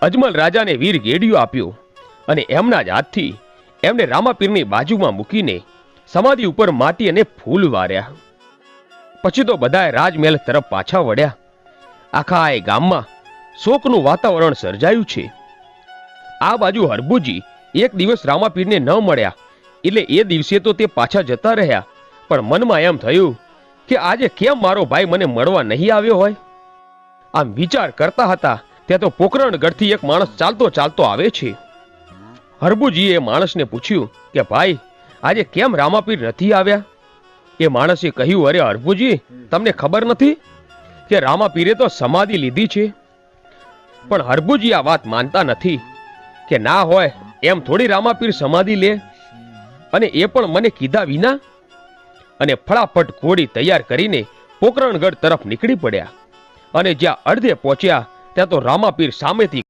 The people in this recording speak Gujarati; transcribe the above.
અજમલ રાજાને વીર ગેડિયો આપ્યો અને એમના જ હાથથી એમને રામાપીરની બાજુમાં મૂકીને સમાધિ ઉપર માટી અને ફૂલ વાર્યા. પછી તો બધાએ રાજમહેલ તરફ પાછા વળ્યા. આખા એ ગામમાં શોકનું વાતાવરણ સર્જાયું છે. આ બાજુ હરભુજી એક દિવસ રામાપીરને ન મળ્યા એટલે એ દિવસે તો તે પાછા જતા રહ્યા, પણ મનમાં એમ થયું કે આજે કેમ મારો ભાઈ મને મળવા નહીં આવ્યો હોય. આમ વિચાર કરતા હતા ત્યાં તો પોકરણગઢથી એક માણસ ચાલતો ચાલતો આવે છે. હરભુજીએ એ માણસને પૂછ્યું કે ભાઈ આજે કેમ રામાપીર નથી આવ્યા? એ માણસે કહ્યું, અરે હરભુજી, તમને ખબર નથી કે રામાપીરે તો સમાધિ લીધી છે? પણ હરભુજી આ વાત માનતા નથી કે ના હોય એમ થોડી રામાપીર સમાધિ લે, અને એ પણ મને કીધા વિના. અને ફળાફટ ઘોડી તૈયાર કરીને પોકરણગઢ તરફ નીકળી પડ્યા. અને જ્યાં અડધે પહોંચ્યા ત્યાં તો રામાપીર સામેથી